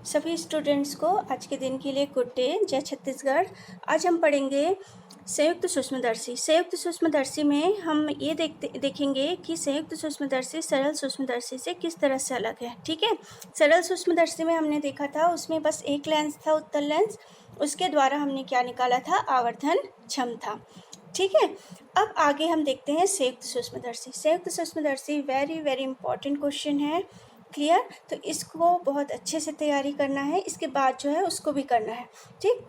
सभी स्टूडेंट्स को आज के दिन के लिए गुड डे। जय छत्तीसगढ़। आज हम पढ़ेंगे संयुक्त सूक्ष्मदर्शी। संयुक्त सूक्ष्मदर्शी में हम ये देखेंगे कि संयुक्त सूक्ष्मदर्शी सरल सूक्ष्मदर्शी से किस तरह से अलग है। ठीक है, सरल सूक्ष्मदर्शी में हमने देखा था उसमें बस एक लेंस था, उत्तल लेंस। उसके द्वारा हमने क्या निकाला था? आवर्धन क्षमता। ठीक है, अब आगे हम देखते हैं संयुक्त सूक्ष्मदर्शी। संयुक्त सूक्ष्मदर्शी वेरी वेरी इंपॉर्टेंट क्वेश्चन है। क्लियर? तो इसको बहुत अच्छे से तैयारी करना है, इसके बाद जो है उसको भी करना है। ठीक,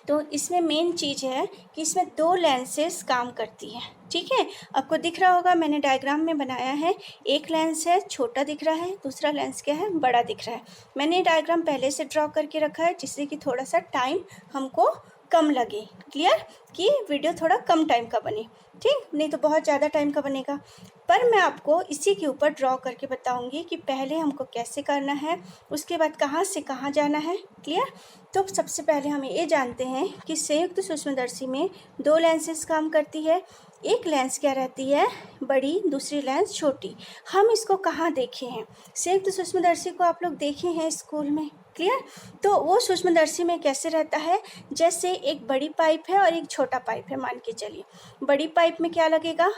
तो इसमें मेन चीज़ है कि इसमें दो लेंसेस काम करती हैं। ठीक है, आपको दिख रहा होगा, मैंने डायग्राम में बनाया है। एक लेंस है छोटा दिख रहा है, दूसरा लेंस क्या है? बड़ा दिख रहा है। मैंने डायग्राम पहले से ड्रॉ करके रखा है जिससे कि थोड़ा सा टाइम हमको कम लगे। क्लियर? कि वीडियो थोड़ा कम टाइम का बने। ठीक, नहीं तो बहुत ज़्यादा टाइम का बनेगा। पर मैं आपको इसी के ऊपर ड्रॉ करके बताऊंगी कि पहले हमको कैसे करना है, उसके बाद कहाँ से कहाँ जाना है। क्लियर? तो सबसे पहले हम ये जानते हैं कि संयुक्त सूक्ष्मदर्शी में दो लेंसेस काम करती है। एक लेंस क्या रहती है? बड़ी, दूसरी लेंस छोटी। हम इसको कहाँ देखे हैं? संयुक्त सूक्ष्मदर्शी को आप लोग देखे हैं स्कूल में। क्लियर? तो वो सूक्ष्मदर्शी में कैसे रहता है? जैसे एक बड़ी पाइप है और एक छोटा पाइप है, मान के चलिए। बड़ी पाइप में क्या लगेगा?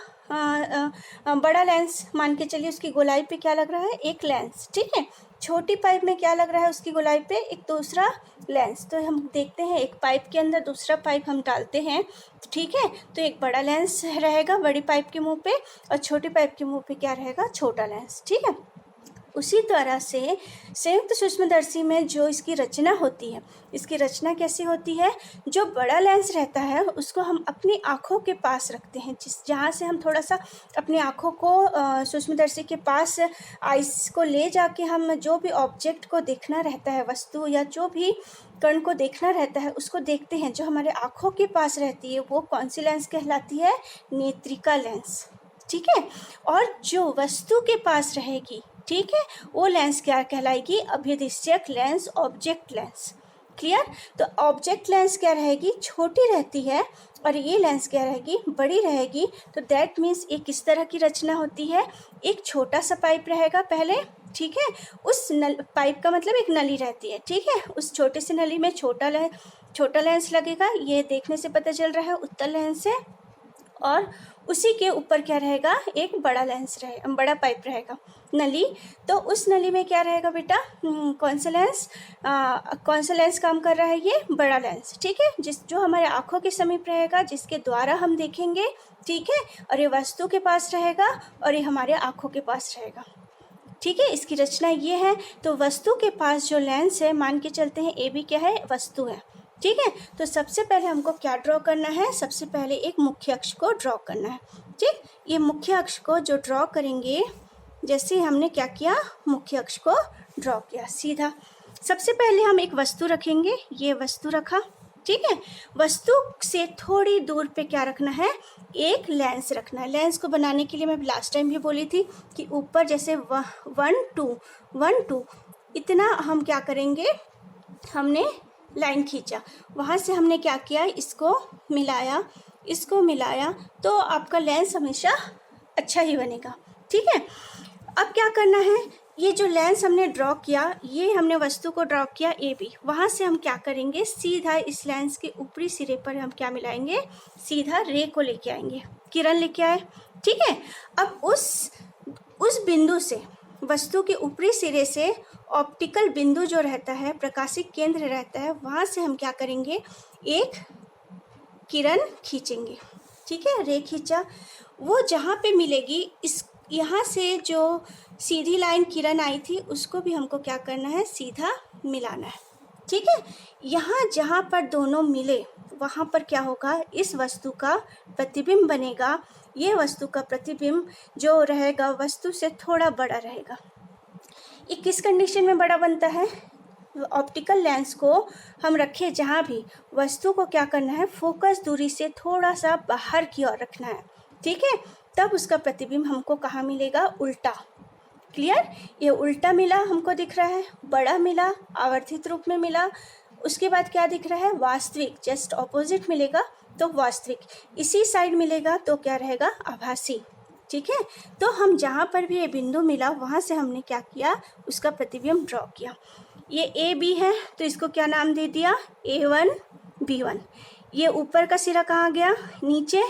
बड़ा लेंस मान के चलिए, उसकी गोलाई पे क्या लग रहा है? एक लेंस। ठीक है, छोटी पाइप में क्या लग रहा है? उसकी गोलाई पे एक दूसरा लेंस। तो हम देखते हैं एक पाइप के अंदर दूसरा पाइप हम डालते हैं। ठीक है, तो एक बड़ा लेंस रहेगा बड़ी पाइप के मुंह पे और छोटी पाइप के मुंह पे क्या रहेगा? छोटा लेंस। ठीक है, उसी तरह से संयुक्त सूक्ष्मदर्शी में जो इसकी रचना होती है, इसकी रचना कैसी होती है? जो बड़ा लेंस रहता है उसको हम अपनी आँखों के पास रखते हैं, जहाँ से हम थोड़ा सा अपनी आँखों को सूक्ष्मदर्शी के पास आइस को ले जाके हम जो भी ऑब्जेक्ट को देखना रहता है, वस्तु या जो भी कण को देखना रहता है उसको देखते हैं। जो हमारे आँखों के पास रहती है वो कौन सी लेंस कहलाती है? नेत्रिका लेंस। ठीक है, और जो वस्तु के पास रहेगी, ठीक है, वो लेंस क्या कहलाएगी? अभिदिश्यक लेंस, ऑब्जेक्ट लेंस। क्लियर? तो ऑब्जेक्ट लेंस क्या रहेगी? छोटी रहती है और ये लेंस क्या रहेगी? बड़ी रहेगी। तो दैट मीन्स ये किस तरह की रचना होती है? एक छोटा सा पाइप रहेगा पहले। ठीक है, उस पाइप का मतलब एक नली रहती है। ठीक है, उस छोटे से नली में छोटा लेंस लगेगा। ये देखने से पता चल रहा है उत्तल लेंस है। और उसी के ऊपर क्या रहेगा? एक बड़ा लेंस रहेगा, बड़ा पाइप रहेगा, नली। तो उस नली में क्या रहेगा बेटा? कौन सा लेंस काम कर रहा है? ये बड़ा लेंस। ठीक है, जो हमारे आँखों के समीप रहेगा, जिसके द्वारा हम देखेंगे। ठीक है, और ये वस्तु के पास रहेगा और ये हमारे आँखों के पास रहेगा। ठीक है, इसकी रचना ये है। तो वस्तु के पास जो लेंस है, मान के चलते हैं ए भी क्या है? वस्तु है। ठीक है, तो सबसे पहले हमको क्या ड्रॉ करना है? सबसे पहले एक मुख्य अक्ष को ड्रॉ करना है। ठीक, ये मुख्य अक्ष को जो ड्रॉ करेंगे, जैसे हमने क्या किया? मुख्य अक्ष को ड्रॉ किया सीधा। सबसे पहले हम एक वस्तु रखेंगे, ये वस्तु रखा। ठीक है, वस्तु से थोड़ी दूर पे क्या रखना है? एक लेंस रखना है। लेंस को बनाने के लिए मैं लास्ट टाइम भी बोली थी कि ऊपर जैसे 1 2 इतना हम क्या करेंगे? हमने लाइन खींचा, वहाँ से हमने क्या किया? इसको मिलाया तो आपका लेंस हमेशा अच्छा ही बनेगा। ठीक है, अब क्या करना है? ये जो लेंस हमने ड्रॉ किया, ये हमने वस्तु को ड्रॉ किया ए बी, वहाँ से हम क्या करेंगे? सीधा इस लेंस के ऊपरी सिरे पर हम क्या मिलाएंगे? सीधा रे को लेके आएंगे, किरण लेके आए। ठीक है, अब उस बिंदु से, वस्तु के ऊपरी सिरे से ऑप्टिकल बिंदु जो रहता है, प्रकाशिक केंद्र रहता है, वहाँ से हम क्या करेंगे? एक किरण खींचेंगे। ठीक है, रे खींचा, वो जहाँ पे मिलेगी, इस यहाँ से जो सीधी लाइन किरण आई थी उसको भी हमको क्या करना है? सीधा मिलाना है। ठीक है, यहाँ जहाँ पर दोनों मिले वहाँ पर क्या होगा? इस वस्तु का प्रतिबिंब बनेगा। ये वस्तु का प्रतिबिंब जो रहेगा वस्तु से थोड़ा बड़ा रहेगा। ये किस कंडीशन में बड़ा बनता है? ऑप्टिकल लेंस को हम रखे जहाँ भी, वस्तु को क्या करना है? फोकस दूरी से थोड़ा सा बाहर की ओर रखना है। ठीक है, तब उसका प्रतिबिंब हमको कहाँ मिलेगा? उल्टा। क्लियर? ये उल्टा मिला, हमको दिख रहा है, बड़ा मिला, आवर्धित रूप में मिला। उसके बाद क्या दिख रहा है? वास्तविक। जस्ट ऑपोजिट मिलेगा तो वास्तविक। इसी साइड मिलेगा तो क्या रहेगा? आभासी। ठीक है। तो हम जहाँ पर भी ये बिंदु मिला वहाँ से हमने क्या किया, उसका प्रतिबिंब ड्रॉ किया। ये ए बी है तो इसको क्या नाम दे दिया, A1 B1। ये ऊपर का सिरा कहाँ गया, नीचे,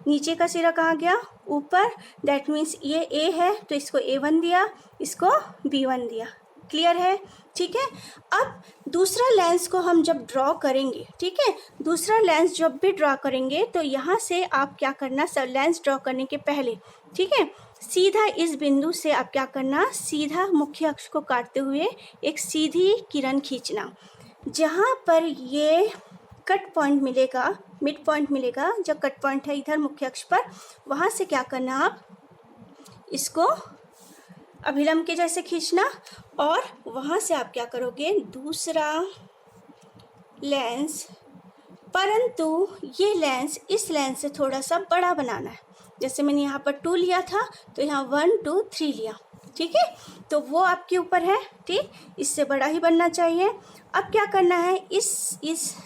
नीचे का सिरा कहाँ गया, ऊपर। दैट मीन्स ये ए है तो इसको A1 दिया, इसको B1 दिया। क्लियर है, ठीक है। अब दूसरा लेंस को हम जब ड्रॉ करेंगे, ठीक है, दूसरा लेंस जब भी ड्रॉ करेंगे तो यहाँ से आप क्या करना, सब लेंस ड्रॉ करने के पहले, ठीक है, सीधा इस बिंदु से आप क्या करना, सीधा मुख्य अक्ष को काटते हुए एक सीधी किरण खींचना। जहाँ पर ये कट पॉइंट मिलेगा, मिड पॉइंट मिलेगा, जो कट पॉइंट है इधर मुख्य अक्ष पर, वहाँ से क्या करना, आप इसको अभिलंब के जैसे खींचना और वहाँ से आप क्या करोगे, दूसरा लेंस, परंतु ये लेंस इस लेंस से थोड़ा सा बड़ा बनाना है। जैसे मैंने यहाँ पर 2 लिया था तो यहाँ 1 2 3 लिया, ठीक है, तो वो आपके ऊपर है, ठीक, इससे बड़ा ही बनना चाहिए। अब क्या करना है, इस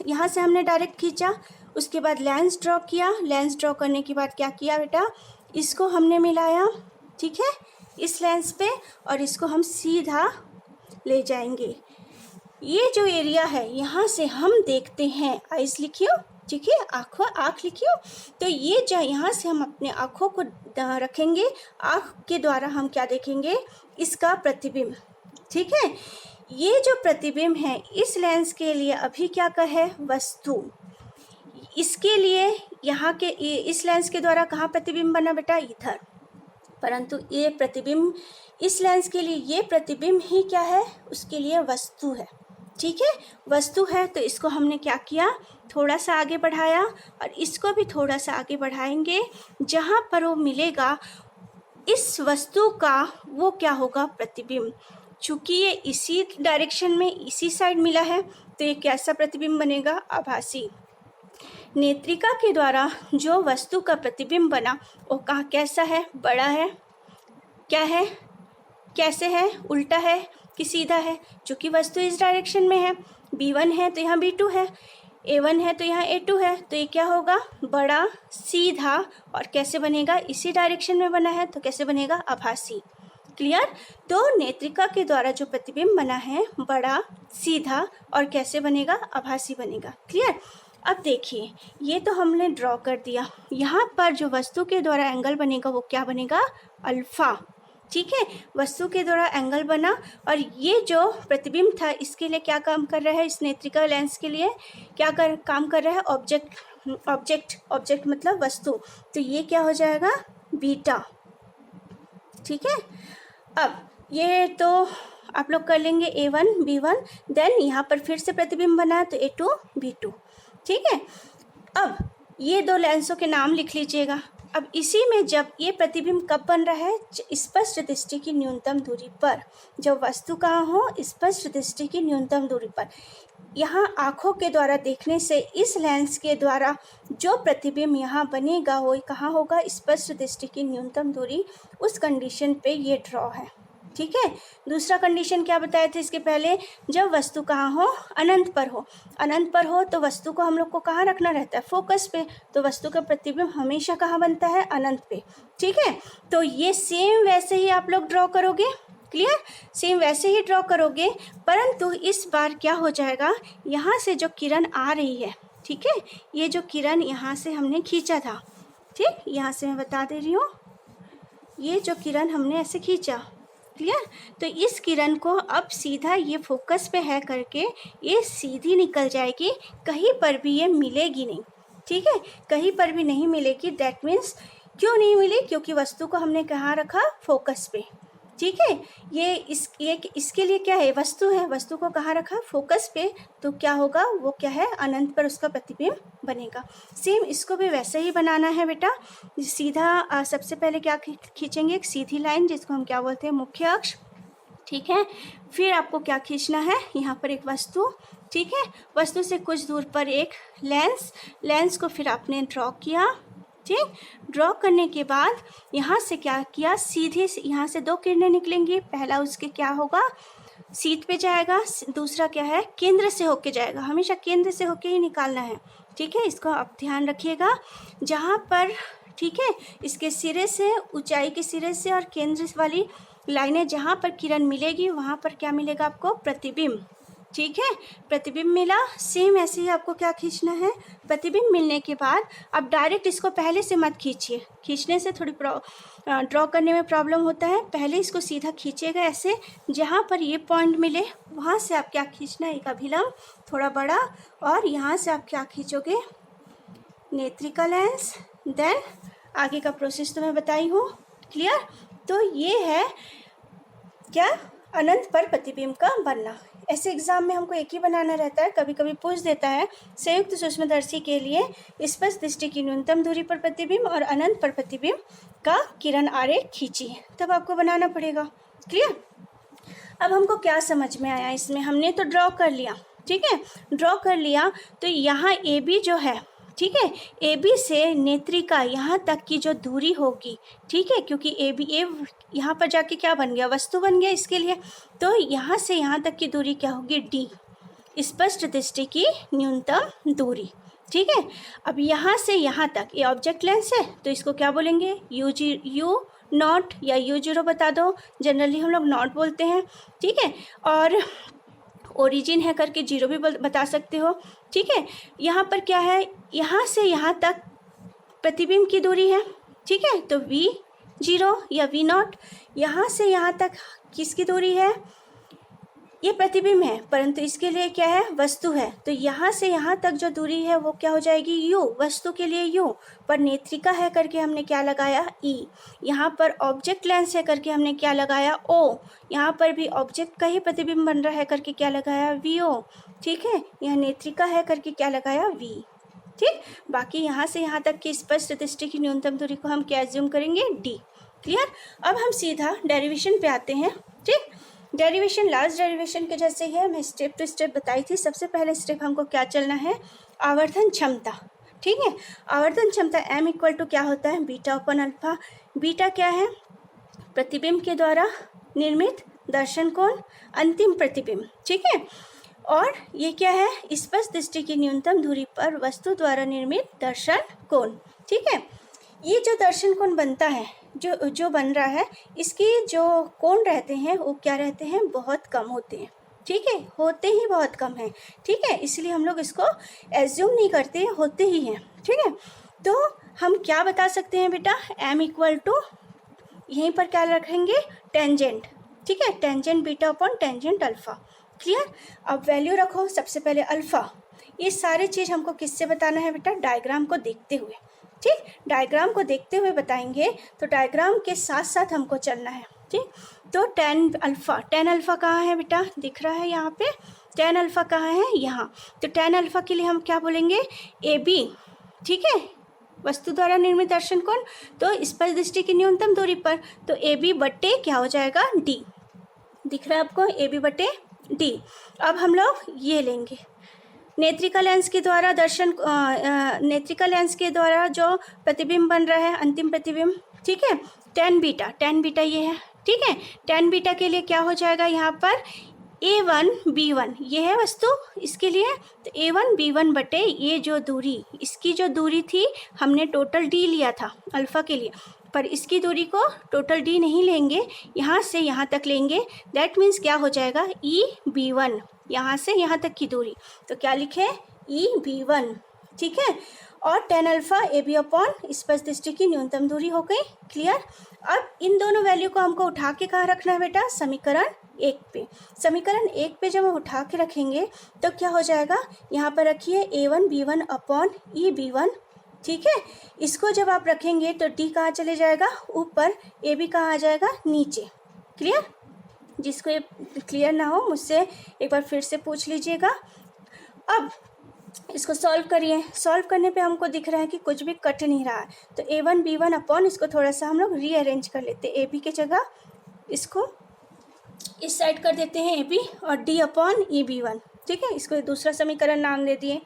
यहाँ से हमने डायरेक्ट खींचा, उसके बाद लेंस ड्रॉ किया, लेंस ड्रॉ करने के बाद क्या किया बेटा, इसको हमने मिलाया, ठीक है, इस लेंस पे, और इसको हम सीधा ले जाएंगे। ये जो एरिया है यहाँ से हम देखते हैं, आइज लिखियो, ठीक है, आँख लिखियो, तो ये जो यहाँ से हम अपने आँखों को रखेंगे, आँख के द्वारा हम क्या देखेंगे, इसका प्रतिबिंब, ठीक है। ये जो प्रतिबिंब है इस लेंस के लिए अभी क्या का है, वस्तु। इसके लिए यहाँ के इस लेंस के द्वारा कहाँ प्रतिबिंब बना बेटा, इधर, परंतु ये प्रतिबिंब इस लेंस के लिए, ये प्रतिबिंब ही क्या है, उसके लिए वस्तु है, ठीक है, वस्तु है। तो इसको हमने क्या किया, थोड़ा सा आगे बढ़ाया और इसको भी थोड़ा सा आगे बढ़ाएंगे, जहाँ पर वो मिलेगा इस वस्तु का, वो क्या होगा, प्रतिबिंब। चूँकि ये इसी डायरेक्शन में, इसी साइड मिला है, तो ये कैसा प्रतिबिंब बनेगा, आभासी। नेत्रिका के द्वारा जो वस्तु का प्रतिबिंब बना वो कहाँ, कैसा है, बड़ा है, क्या है, कैसे है, उल्टा है कि सीधा है। चूँकि वस्तु इस डायरेक्शन में है, B1 है तो यहाँ B2 है, A1 है तो यहाँ A2 है, तो ये क्या होगा, बड़ा, सीधा, और कैसे बनेगा, इसी डायरेक्शन में बना है तो कैसे बनेगा, आभासी। क्लियर। तो नेत्रिका के द्वारा जो प्रतिबिंब बना है, बड़ा, सीधा, और कैसे बनेगा, आभासी बनेगा। क्लियर। अब देखिए, ये तो हमने ड्रॉ कर दिया, यहाँ पर जो वस्तु के द्वारा एंगल बनेगा वो क्या बनेगा, अल्फा, ठीक है, वस्तु के द्वारा एंगल बना। और ये जो प्रतिबिंब था इसके लिए क्या काम कर रहा है, इस नेत्रिका लेंस के लिए क्या काम कर रहा है, ऑब्जेक्ट मतलब वस्तु, तो ये क्या हो जाएगा, बीटा, ठीक है। अब ये तो आप लोग कर लेंगे A1 B1, देन यहाँ पर फिर से प्रतिबिंब बना तो A2 B2, ठीक है। अब ये दो लेंसों के नाम लिख लीजिएगा। अब इसी में जब ये प्रतिबिंब कब बन रहा है, स्पष्ट दृष्टि की न्यूनतम दूरी पर, जब वस्तु कहाँ हो, स्पष्ट दृष्टि की न्यूनतम दूरी पर। यहाँ आँखों के द्वारा देखने से इस लेंस के द्वारा जो प्रतिबिंब यहाँ बनेगा वो कहाँ होगा, स्पष्ट दृष्टि की न्यूनतम दूरी, उस कंडीशन पे ये ड्रॉ है, ठीक है। दूसरा कंडीशन क्या बताए थे इसके पहले, जब वस्तु कहाँ हो, अनंत पर हो, अनंत पर हो तो वस्तु को हम लोग को कहाँ रखना रहता है, फोकस पे, तो वस्तु का प्रतिबिंब हमेशा कहाँ बनता है, अनंत पे, ठीक है। तो ये सेम वैसे ही आप लोग ड्रॉ करोगे, क्लियर, सेम वैसे ही ड्रॉ करोगे, परंतु इस बार क्या हो जाएगा, यहाँ से जो किरण आ रही है, ठीक है, ये जो किरण यहाँ से हमने खींचा था, ठीक, यहाँ से मैं बता दे रही हूँ, ये जो किरण हमने ऐसे खींचा, क्लियर, तो इस किरण को अब सीधा ये फोकस पे है करके ये सीधी निकल जाएगी, कहीं पर भी ये मिलेगी नहीं, ठीक है, कहीं पर भी नहीं मिलेगी। दैट मीन्स क्यों नहीं मिली, क्योंकि वस्तु को हमने कहाँ रखा, फोकस पे, ठीक है। ये इसके लिए क्या है, वस्तु है, वस्तु को कहाँ रखा, फोकस पे, तो क्या होगा, वो क्या है, अनंत पर उसका प्रतिबिंब बनेगा। सेम इसको भी वैसे ही बनाना है बेटा, सीधा सबसे पहले क्या खींचेंगे, एक सीधी लाइन जिसको हम क्या बोलते हैं, मुख्य अक्ष, ठीक है। फिर आपको क्या खींचना है, यहाँ पर एक वस्तु, ठीक है, वस्तु से कुछ दूर पर एक लेंस को फिर आपने ड्रॉ किया, ठीक। ड्रॉ करने के बाद यहाँ से क्या किया, सीधे यहाँ से दो किरणें निकलेंगी, पहला उसके क्या होगा, शीत पे जाएगा, दूसरा क्या है, केंद्र से होके जाएगा, हमेशा केंद्र से होके ही निकालना है, ठीक है, इसको आप ध्यान रखिएगा। जहाँ पर ठीक है। इसके सिरे से, ऊंचाई के सिरे से और केंद्र वाली लाइनें जहाँ पर किरण मिलेगी वहाँ पर क्या मिलेगा आपको? प्रतिबिंब। ठीक है, प्रतिबिंब मिला। सेम ऐसे ही आपको क्या खींचना है? प्रतिबिंब मिलने के बाद अब डायरेक्ट इसको पहले से मत खींचिए, खींचने से थोड़ी ड्रॉ करने में प्रॉब्लम होता है। पहले इसको सीधा खींचिएगा ऐसे, जहाँ पर ये पॉइंट मिले वहाँ से आप क्या खींचना है? एक अभिलंब थोड़ा बड़ा, और यहाँ से आप क्या खींचोगे? नेत्रिका लेंस। देन आगे का प्रोसेस तो मैं बताई हूँ, क्लियर। तो ये है क्या? अनंत पर प्रतिबिंब का बनना। ऐसे एग्जाम में हमको एक ही बनाना रहता है, कभी कभी पूछ देता है संयुक्त सूक्ष्मदर्शी के लिए स्पष्ट दृष्टि की न्यूनतम दूरी पर प्रतिबिंब और अनंत पर प्रतिबिंब का किरण आरेख खींचिए, तब आपको बनाना पड़ेगा, क्लियर। अब हमको क्या समझ में आया इसमें? हमने तो ड्रॉ कर लिया, ठीक है, ड्रॉ कर लिया। तो यहाँ ए बी जो है, ठीक है, ए बी से नेत्रिका यहाँ तक की जो दूरी होगी, ठीक है, क्योंकि ए बी ए यहाँ पर जाके क्या बन गया? वस्तु बन गया इसके लिए। तो यहाँ से यहाँ तक की दूरी क्या होगी? डी, स्पष्ट दृष्टि की न्यूनतम दूरी, ठीक है। अब यहाँ से यहाँ तक ये ऑब्जेक्ट लेंस है, तो इसको क्या बोलेंगे? यू नॉट या U0 बता दो, जनरली हम लोग नॉट बोलते हैं, ठीक है। और ओरिजिन है करके 0 भी बता सकते हो, ठीक है। यहाँ पर क्या है? यहाँ से यहाँ तक प्रतिबिंब की दूरी है, ठीक है, तो V0 या V0। यहाँ से यहाँ तक किसकी दूरी है? ये प्रतिबिंब है, परंतु इसके लिए क्या है? वस्तु है। तो यहाँ से यहाँ तक जो दूरी है वो क्या हो जाएगी? U, वस्तु के लिए U। पर नेत्रिका है करके हमने क्या लगाया? E। यहाँ पर ऑब्जेक्ट लेंस है करके हमने क्या लगाया? O। यहाँ पर भी ऑब्जेक्ट का ही प्रतिबिंब बन रहा है करके क्या लगाया? VO, ठीक है। यहाँ नेत्रिका है करके क्या लगाया? V, ठीक। बाकी यहाँ से यहाँ तक की स्पष्ट दृष्टि की न्यूनतम दूरी को हम क्या एज्यूम करेंगे? D, clear. अब हम सीधा डेरिवेशन पे आते हैं, ठीक। डेरिवेशन लास्ट डेरिवेशन के जैसे ही है, मैं स्टेप टू स्टेप बताई थी। सबसे पहले स्टेप हमको क्या चलना है? आवर्धन क्षमता, ठीक है। आवर्धन क्षमता M इक्वल टू क्या होता है? Beta upon alpha. बीटा क्या है? प्रतिबिंब के द्वारा निर्मित दर्शन कोण, अंतिम प्रतिबिंब, ठीक है। और ये क्या है? स्पष्ट दृष्टि की न्यूनतम दूरी पर वस्तु द्वारा निर्मित दर्शन कोण, ठीक है। ये जो दर्शन कोण बनता है, जो बन रहा है, इसके जो कोण रहते हैं वो क्या रहते हैं? बहुत कम होते हैं, ठीक है, होते ही बहुत कम है, ठीक है। इसलिए हम लोग इसको एज्यूम नहीं करते, होते ही हैं, ठीक है। तो हम क्या बता सकते हैं बेटा? M इक्वल टू यहीं पर क्या रखेंगे? टेंजेंट, ठीक है, tangent beta upon tangent alpha, clear. अब वैल्यू रखो, सबसे पहले अल्फा। ये सारी चीज़ हमको किससे बताना है बेटा? डायग्राम को देखते हुए, ठीक। डायग्राम को देखते हुए बताएंगे, तो डायग्राम के साथ साथ हमको चलना है, ठीक। तो tan अल्फ़ा कहाँ है बेटा? दिख रहा है यहाँ पे। tan अल्फ़ा कहाँ है? यहाँ। तो tan अल्फ़ा के लिए हम क्या बोलेंगे? AB, ठीक है, वस्तु द्वारा निर्मित दर्शन कोण। तो स्पष्ट दृष्टि की न्यूनतम दूरी पर, तो AB बटे क्या हो जाएगा? D। दिख रहा है आपको? AB बटे D। अब हम लोग ये लेंगे, नेत्रिका लेंस के द्वारा नेत्रिका लेंस के द्वारा जो प्रतिबिंब बन रहा है, अंतिम प्रतिबिंब, ठीक है। tan बीटा ये है, ठीक है। tan बीटा के लिए क्या हो जाएगा? यहाँ पर A1 B1 ये है वस्तु इसके लिए, तो A1 B1 बटे ये जो दूरी, इसकी जो दूरी थी हमने टोटल D लिया था अल्फ़ा के लिए, पर इसकी दूरी को टोटल D नहीं लेंगे, यहाँ से यहाँ तक लेंगे। दैट मीन्स क्या हो जाएगा? EB1, यहाँ से यहाँ तक की दूरी, तो क्या लिखे? EB1, ठीक है। और tan अल्फ़ा AB अपॉन स्पष्ट दृष्टि की न्यूनतम दूरी हो गई, क्लियर। अब इन दोनों वैल्यू को हमको उठा के कहाँ रखना है बेटा? समीकरण 1 पे। समीकरण 1 पे जब हम उठा के रखेंगे तो क्या हो जाएगा? यहाँ पर रखिए A1 B1 अपॉन EB1, ठीक है। इसको जब आप रखेंगे तो D कहाँ चले जाएगा? ऊपर, AB कहाँ आ जाएगा? नीचे, क्लियर। जिसको ये क्लियर ना हो मुझसे एक बार फिर से पूछ लीजिएगा। अब इसको सॉल्व करिए। सॉल्व करने पे हमको दिख रहा है कि कुछ भी कट नहीं रहा है, तो A1 B1 अपॉन इसको थोड़ा सा हम लोग रीअरेंज कर लेते हैं। AB के जगह इसको इस साइड कर देते हैं AB, और D अपॉन EB1, ठीक है। इसको दूसरा समीकरण नाम दे दिए।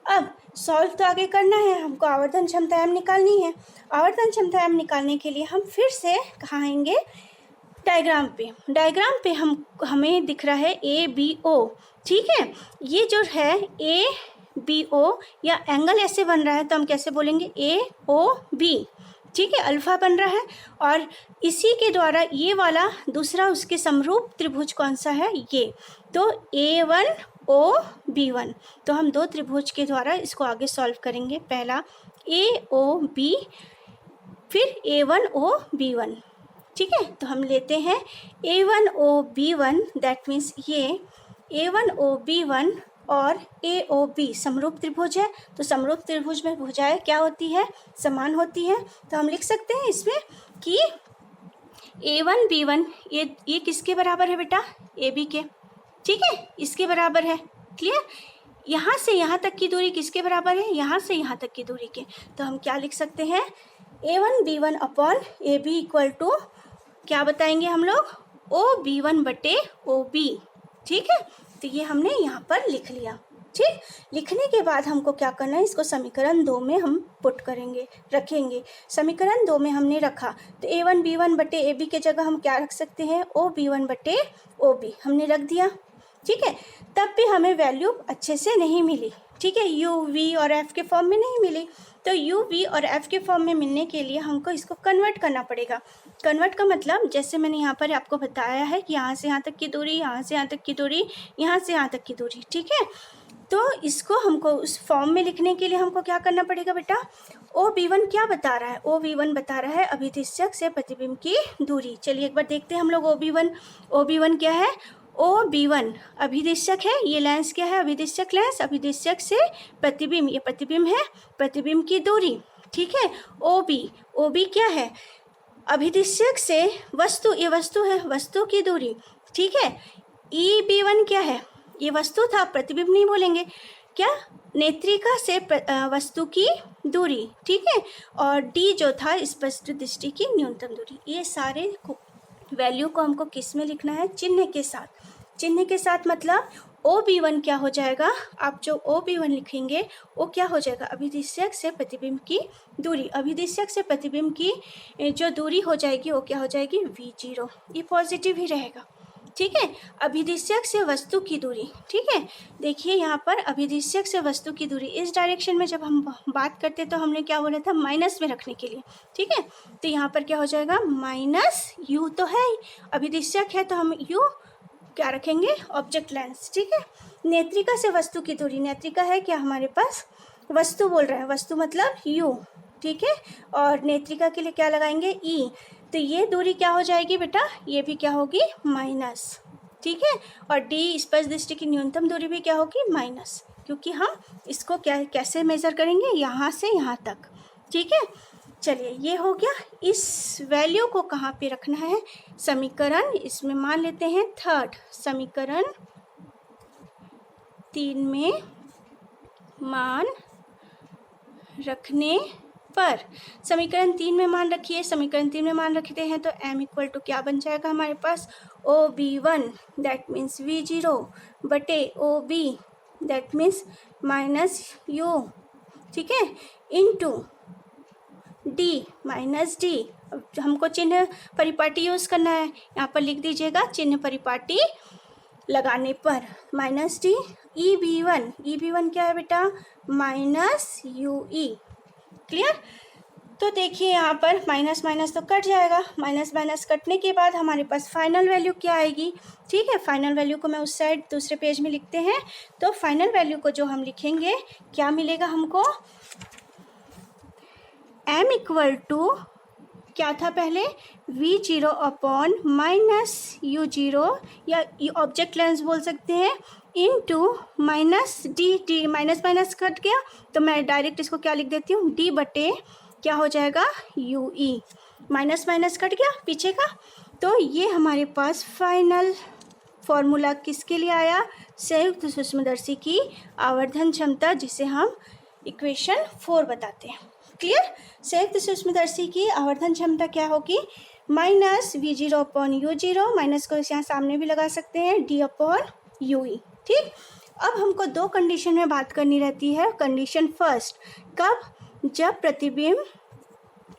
अब सॉल्व तो आगे करना है, हमको आवर्धन क्षमता M निकालनी है। आवर्धन क्षमता M निकालने के लिए हम फिर से कहाँ आएंगे? डायग्राम पे। डायग्राम पे हमें दिख रहा है ABO, ठीक है। ये जो है ABO या एंगल ऐसे बन रहा है, तो हम कैसे बोलेंगे? AOB, ठीक है, अल्फा बन रहा है। और इसी के द्वारा ये वाला दूसरा उसके समरूप त्रिभुज कौन सा है, ये, तो A1OB1। तो हम दो त्रिभुज के द्वारा इसको आगे सॉल्व करेंगे। पहला AOB, फिर A1OB1। ठीक है, तो हम लेते हैं A1OB1, दैट मीन्स ये A1OB1 और AOB समरूप त्रिभुज है। तो समरूप त्रिभुज में भुजाएं क्या होती है, समान होती है। तो हम लिख सकते हैं इसमें कि A1B1 ये किसके बराबर है बेटा, AB के। ठीक है, इसके बराबर है। क्लियर। यहाँ से यहाँ तक की दूरी किसके बराबर है, यहाँ से यहाँ तक की दूरी के। तो हम क्या लिख सकते हैं, A1B1 upon AB equal to क्या बताएंगे हम लोग, OB1 बटे OB। ठीक है, तो ये हमने यहाँ पर लिख लिया। ठीक, लिखने के बाद हमको क्या करना है, इसको समीकरण 2 में हम पुट करेंगे, रखेंगे। समीकरण 2 में हमने रखा तो A1B1 बटे AB के जगह हम क्या रख सकते हैं, OB1 बटे OB हमने रख दिया। ठीक है, तब भी हमें वैल्यू अच्छे से नहीं मिली। ठीक है, U, V और F के फॉर्म में नहीं मिली। तो U, V और F के फॉर्म में मिलने के लिए हमको इसको कन्वर्ट करना पड़ेगा। कन्वर्ट का मतलब जैसे मैंने यहाँ पर आपको बताया है कि यहाँ से यहाँ तक की दूरी, यहाँ से यहाँ तक की दूरी, यहाँ से यहाँ तक की दूरी। ठीक है, तो इसको हमको उस फॉर्म में लिखने के लिए हमको क्या करना पड़ेगा बेटा, OB1 क्या बता रहा है, OB1 बता रहा है अभिदिशक से प्रतिबिंब की दूरी। चलिए एक बार देखते हैं हम लोग OB1 क्या है, OB1 अभिदिशक है, ये लेंस क्या है, अभिदिशक लेंस, अभिदिशक से प्रतिबिंब, ये प्रतिबिंब है, प्रतिबिंब की दूरी। ठीक है, OB क्या है, अभिदिशक से वस्तु, ये वस्तु है, वस्तु की दूरी। ठीक है, EB1 क्या है, ये वस्तु था, प्रतिबिंब नहीं बोलेंगे, क्या, नेत्रिका से वस्तु की दूरी। ठीक है, और D जो था स्पष्ट दृष्टि की न्यूनतम दूरी। ये सारे वैल्यू को हमको किस में लिखना है, चिन्ह के साथ। चिन्ह के साथ मतलब OB1 क्या हो जाएगा, आप जो OB1 लिखेंगे वो क्या हो जाएगा, अभिदिशक से प्रतिबिंब की दूरी। अभिदिशक से प्रतिबिंब की जो दूरी हो जाएगी वो क्या हो जाएगी, V0। ये पॉजिटिव ही रहेगा। ठीक है, अभिदिशक से वस्तु की दूरी। ठीक है, देखिए यहाँ पर अभिदिशक से वस्तु की दूरी, इस डायरेक्शन में जब हम बात करते तो हमने क्या बोला था, माइनस में रखने के लिए। ठीक है, तो यहाँ पर क्या हो जाएगा, माइनस U तो है, अभिदिशक है तो हम U क्या रखेंगे, ऑब्जेक्ट लेंस। ठीक है, नेत्रिका से वस्तु की दूरी, नेत्रिका है क्या हमारे पास, वस्तु बोल रहे हैं, वस्तु मतलब U। ठीक है, और नेत्रिका के लिए क्या लगाएंगे, E। तो ये दूरी क्या हो जाएगी बेटा, ये भी क्या होगी, माइनस। ठीक है, और D स्पष्ट दृष्टि की न्यूनतम दूरी भी क्या होगी, माइनस, क्योंकि हम इसको क्या कैसे मेजर करेंगे, यहाँ से यहाँ तक। ठीक है, चलिए ये हो गया। इस वैल्यू को कहाँ पे रखना है, समीकरण, इसमें मान लेते हैं थर्ड, समीकरण 3 में मान रखने पर, समीकरण 3 में मान रखिए, समीकरण 3 में मान रखते हैं तो m इक्वल टू क्या बन जाएगा हमारे पास, OB1 दैट मीन्स V0 बटे OB that means minus U। ठीक है, इनटू D माइनस D। हमको चिन्ह परिपाटी यूज करना है, यहाँ पर लिख दीजिएगा, चिन्ह परिपाटी लगाने पर माइनस D, EB1 क्या है बेटा, माइनस UE। क्लियर। तो देखिए यहाँ पर माइनस माइनस तो कट जाएगा, माइनस माइनस कटने के बाद हमारे पास फाइनल वैल्यू क्या आएगी। ठीक है, फाइनल वैल्यू को मैं उस साइड दूसरे पेज में लिखते हैं। तो फाइनल वैल्यू को जो हम लिखेंगे क्या मिलेगा हमको, m इक्वल टू क्या था पहले, V0 अपॉन माइनस U0 या ऑब्जेक्ट लेंस बोल सकते हैं, into minus D minus minus cut गया तो मैं डायरेक्ट इसको क्या लिख देती हूँ, D बटे क्या हो जाएगा, UE। माइनस माइनस कट गया पीछे का, तो ये हमारे पास फाइनल फॉर्मूला किसके लिए आया, संयुक्त सूक्ष्मदर्शी की आवर्धन क्षमता, जिसे हम इक्वेशन 4 बताते हैं। क्लियर। संयुक्त सूक्ष्मदर्शी की आवर्धन क्षमता क्या होगी, minus V0 upon U0, minus को यहाँ सामने भी लगा सकते हैं, D अपॉन UE। ठीक, अब हमको दो कंडीशन में बात करनी रहती है। कंडीशन फर्स्ट, कब, जब प्रतिबिंब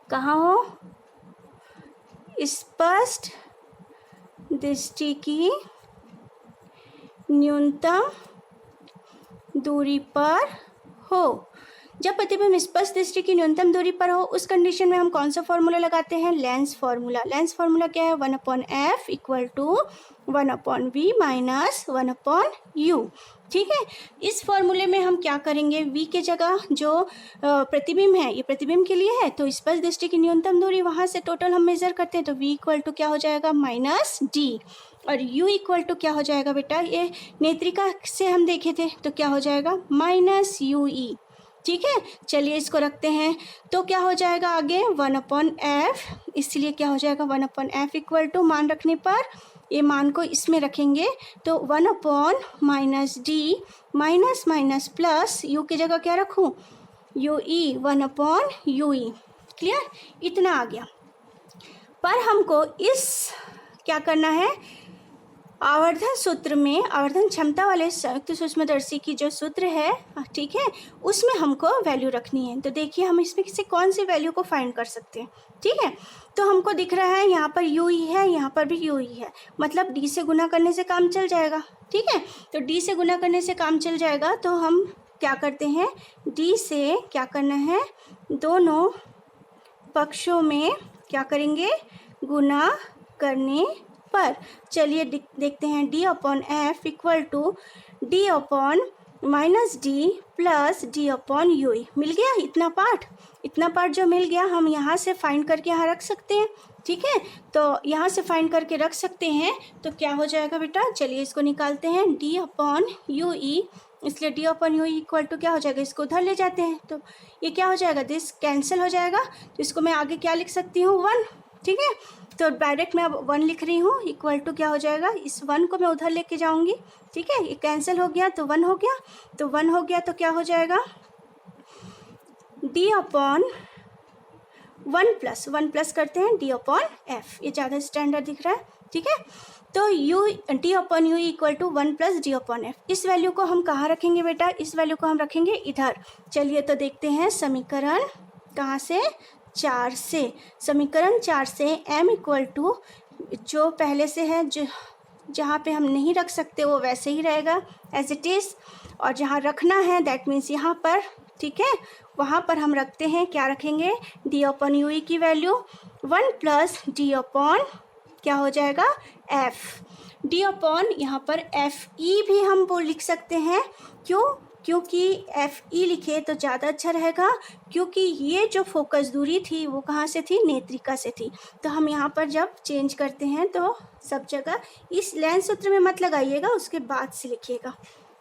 कहाँ हो, स्पष्ट दृष्टि की न्यूनतम दूरी पर हो। जब प्रतिबिंब स्पष्ट दृष्टि की न्यूनतम दूरी पर हो उस कंडीशन में हम कौन सा फॉर्मूला लगाते हैं? Lens formula. लेंस फार्मूला क्या है? 1/f equal to 1/v minus 1/u। ठीक है, इस फॉर्मूले में हम क्या करेंगे? v के जगह जो प्रतिबिंब है, ये प्रतिबिंब के लिए है, तो स्पष्ट दृष्टि की न्यूनतम दूरी वहाँ से टोटल हम मेजर करते हैं, तो v इक्वल टू क्या हो जाएगा? Minus d। और u इक्वल टू क्या हो जाएगा बेटा? ये नेत्रिका से हम देखे थे, तो क्या हो जाएगा? Minus ue। ठीक है, चलिए इसको रखते हैं, तो क्या हो जाएगा आगे? 1/f, इसलिए क्या हो जाएगा? 1/f इक्वल टू मान रखने पर ये मान को इसमें रखेंगे, तो 1/-d minus minus plus u की जगह क्या रखूँ? ue, 1/ue। क्लियर? इतना आ गया। पर हमको इस क्या करना है? आवर्धन सूत्र में, आवर्धन क्षमता वाले संयुक्त सूक्ष्मदर्शी की जो सूत्र है, ठीक है, उसमें हमको वैल्यू रखनी है। तो देखिए हम इसमें से कौन सी वैल्यू को फाइंड कर सकते हैं। ठीक है, तो हमको दिख रहा है यहाँ पर यू ही है, यहाँ पर भी यू ही है, मतलब डी से गुना करने से काम चल जाएगा। ठीक है, तो डी से गुना करने से काम चल जाएगा, तो हम क्या करते हैं? डी से क्या करना है? दोनों पक्षों में क्या करेंगे? गुना करने पर। चलिए देखते हैं, d/f equal to d/-d plus d/u। मिल गया इतना पार्ट। इतना पार्ट जो मिल गया हम यहाँ से फाइंड करके यहाँ रख सकते हैं। ठीक है, तो यहाँ से फाइंड करके रख सकते हैं, तो क्या हो जाएगा बेटा? चलिए इसको निकालते हैं, d/ue, इसलिए d/ue इक्वल टू क्या हो जाएगा? इसको उधर ले जाते हैं, तो ये क्या हो जाएगा? दिस कैंसिल हो जाएगा, तो इसको मैं आगे क्या लिख सकती हूँ? 1। ठीक है, तो डायरेक्ट मैं अब 1 लिख रही हूँ, इक्वल टू क्या हो जाएगा? इस 1 को मैं उधर लेके जाऊँगी। ठीक है, ये कैंसिल हो गया, तो 1 हो गया, तो 1 हो गया, तो क्या हो जाएगा? d/1 प्लस करते हैं d/f, ये ज़्यादा स्टैंडर्ड दिख रहा है। ठीक है, तो d/u equal to 1 plus d/f। इस वैल्यू को हम कहाँ रखेंगे बेटा? इस वैल्यू को हम रखेंगे इधर। चलिए तो देखते हैं समीकरण कहाँ से? 4 से। समीकरण 4 से m इक्वल टू, जो पहले से है, जो जहाँ पे हम नहीं रख सकते वो वैसे ही रहेगा एज इट इज़, और जहाँ रखना है दैट मीन्स यहाँ पर, ठीक है, वहाँ पर हम रखते हैं, क्या रखेंगे? d/u की वैल्यू 1 प्लस d/ क्या हो जाएगा? f। d/ यहाँ पर fe भी हम वो लिख सकते हैं। क्यों? क्योंकि fe लिखे तो ज़्यादा अच्छा रहेगा, क्योंकि ये जो फोकस दूरी थी वो कहाँ से थी? नेत्रिका से थी। तो हम यहाँ पर जब चेंज करते हैं तो सब जगह इस लेंस सूत्र में मत लगाइएगा, उसके बाद से लिखिएगा।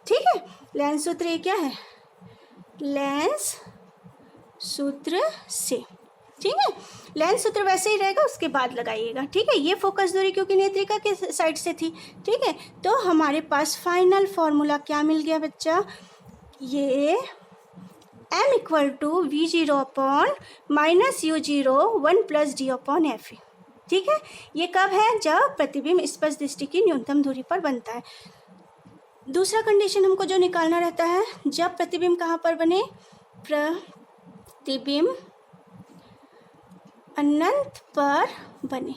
ठीक है, लेंस सूत्र ये क्या है? लेंस सूत्र से। ठीक है, लेंस सूत्र वैसे ही रहेगा, उसके बाद लगाइएगा। ठीक है, ये फोकस दूरी क्योंकि नेत्रिका के साइड से थी। ठीक है, तो हमारे पास फाइनल फॉर्मूला क्या मिल गया बच्चा? ये m equal to v0/-u0 1 plus d/f। ठीक है, ये कब है? जब प्रतिबिंब स्पष्ट दृष्टि की न्यूनतम दूरी पर बनता है। दूसरा कंडीशन हमको जो निकालना रहता है, जब प्रतिबिंब कहाँ पर बने? प्रतिबिंब अनंत पर बने।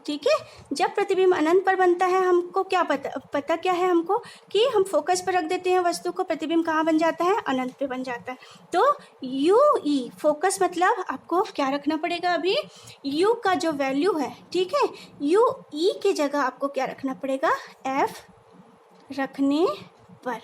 ठीक है, जब प्रतिबिंब अनंत पर बनता है, हमको क्या पता क्या है हमको? कि हम फोकस पर रख देते हैं वस्तु को, प्रतिबिंब कहाँ बन जाता है? अनंत पे बन जाता है। तो UE फोकस मतलब आपको क्या रखना पड़ेगा? अभी U का जो वैल्यू है, ठीक है, UE की जगह आपको क्या रखना पड़ेगा? F रखने पर।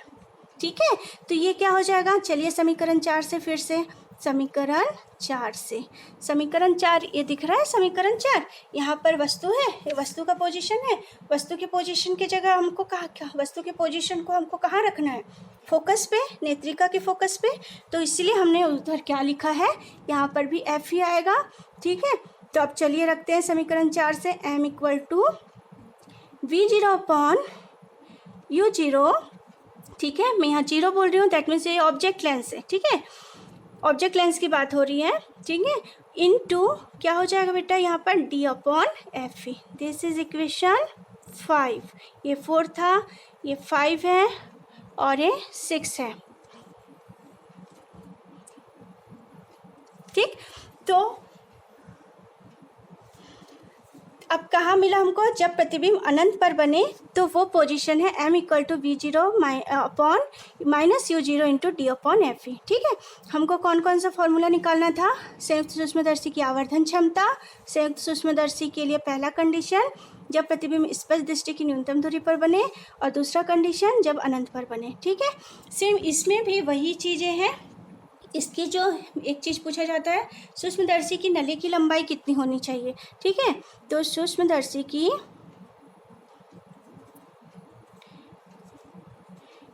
ठीक है, तो ये क्या हो जाएगा? चलिए समीकरण 4 से फिर से, समीकरण 4 से, समीकरण 4 ये दिख रहा है, समीकरण 4, यहाँ पर वस्तु है, ये वस्तु का पोजीशन है। वस्तु के पोजीशन की जगह हमको कहाँ, वस्तु के पोजीशन को हमको कहाँ रखना है? फोकस पे, नेत्रिका के फोकस पे। तो इसलिए हमने उधर क्या लिखा है? यहाँ पर भी F ही आएगा। ठीक है, तो अब चलिए रखते हैं समीकरण 4 से, m इक्वल टू v0/u0। ठीक है, मैं यहाँ 0 बोल रही हूँ, दैट मीन्स ये ऑब्जेक्ट लेंस है। ठीक है, ऑब्जेक्ट लेंस की बात हो रही है। ठीक है, इनटू क्या हो जाएगा बेटा? यहाँ पर d/f। This is equation 5। ये 4 था, ये 5 है और ये 6 है। ठीक, तो अब कहाँ मिला हमको, जब प्रतिबिंब अनंत पर बने तो वो पोजीशन है m equal to v0 upon minus u0 into d upon F E. ठीक है, हमको कौन कौन सा फॉर्मूला निकालना था, संयुक्त सूक्ष्मदर्शी की आवर्धन क्षमता, संयुक्त सूक्ष्मदर्शी के लिए पहला कंडीशन जब प्रतिबिंब स्पष्ट दृष्टि की न्यूनतम दूरी पर बने, और दूसरा कंडीशन जब अनंत पर बने। ठीक है, सेम इसमें भी वही चीज़ें हैं। इसकी जो एक चीज़ पूछा जाता है, सूक्ष्मदर्शी की नली की लंबाई कितनी होनी चाहिए। ठीक है, तो सूक्ष्मदर्शी की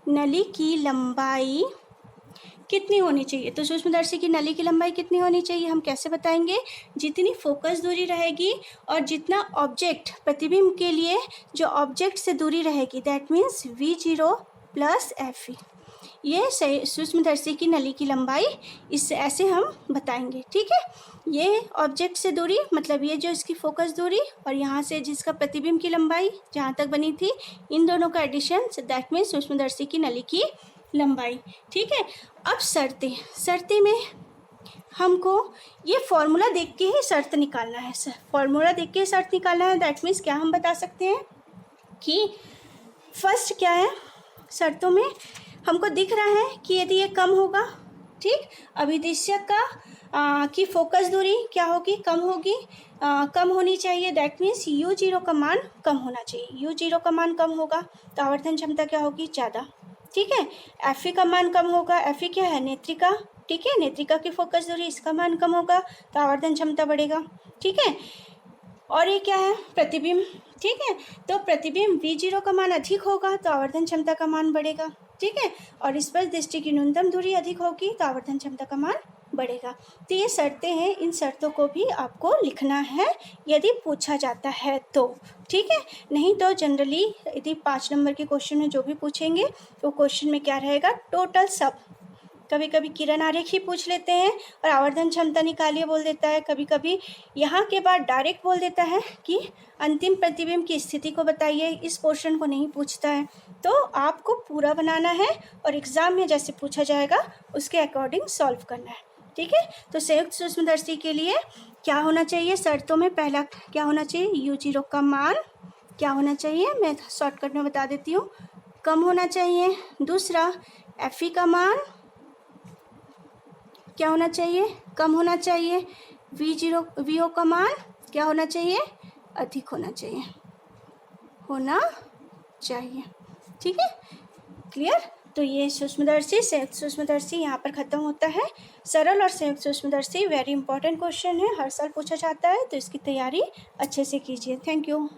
नली की लंबाई कितनी होनी चाहिए, तो सूक्ष्मदर्शी की नली की लंबाई कितनी होनी चाहिए हम कैसे बताएंगे, जितनी फोकस दूरी रहेगी और जितना ऑब्जेक्ट प्रतिबिंब के लिए जो ऑब्जेक्ट से दूरी रहेगी, that means v0 plus F E, ये सूक्ष्मदर्शी की नली की लंबाई इससे ऐसे हम बताएंगे। ठीक है, ये ऑब्जेक्ट से दूरी मतलब ये जो इसकी फोकस दूरी और यहाँ से जिसका प्रतिबिंब की लंबाई जहाँ तक बनी थी, इन दोनों का एडिशन, दैट मीन्स सूक्ष्मदर्शी की नली की लंबाई। ठीक है, अब शर्तें में हमको ये फॉर्मूला देख के ही शर्त निकालना है। सर फॉर्मूला देख के शर्त निकालना है, दैट मीन्स क्या हम बता सकते हैं कि फर्स्ट क्या है, शर्तों में हमको दिख रहा है कि यदि ये कम होगा, ठीक, अभिदिश्यक का की फोकस दूरी क्या होगी, कम होगी, कम होनी चाहिए, दैट मीन्स u0 का मान कम होना चाहिए। u0 का मान कम होगा तो आवर्धन क्षमता क्या होगी, ज़्यादा। ठीक है, एफ ई का मान कम होगा, एफ ई क्या है, नेत्रिका। ठीक है, नेत्रिका की फोकस दूरी, इसका मान कम होगा तो आवर्धन क्षमता बढ़ेगा। ठीक है, और ये क्या है, प्रतिबिंब। ठीक है, तो प्रतिबिंब v0 का मान अधिक होगा तो आवर्धन क्षमता का मान बढ़ेगा। ठीक है, और स्पष्ट दृष्टि की न्यूनतम दूरी अधिक होगी तो आवर्धन क्षमता का मान बढ़ेगा। तो ये शर्तें हैं, इन शर्तों को भी आपको लिखना है यदि पूछा जाता है तो। ठीक है, नहीं तो जनरली यदि 5 नंबर के क्वेश्चन में जो भी पूछेंगे तो क्वेश्चन में क्या रहेगा, टोटल सब। कभी कभी किरण आरेख ही पूछ लेते हैं और आवर्धन क्षमता निकालिए बोल देता है, कभी कभी यहाँ के बाद डायरेक्ट बोल देता है कि अंतिम प्रतिबिंब की स्थिति को बताइए, इस पोर्शन को नहीं पूछता है। तो आपको पूरा बनाना है और एग्ज़ाम में जैसे पूछा जाएगा उसके अकॉर्डिंग सॉल्व करना है। ठीक है, तो संयुक्त सूक्ष्मदर्शी के लिए क्या होना चाहिए, शर्तों में पहला क्या होना चाहिए, u0 का मान क्या होना चाहिए, मैं शॉर्टकट में बता देती हूँ, कम होना चाहिए। दूसरा, एफ ई का मान क्या होना चाहिए, कम होना चाहिए। v0 का मान क्या होना चाहिए, अधिक होना चाहिए, ठीक है, क्लियर। तो ये सूक्ष्मदर्शी, संयुक्त सूक्ष्मदर्शी यहाँ पर ख़त्म होता है। सरल और संयुक्त सूक्ष्मदर्शी वेरी इंपॉर्टेंट क्वेश्चन है, हर साल पूछा जाता है, तो इसकी तैयारी अच्छे से कीजिए। Thank you.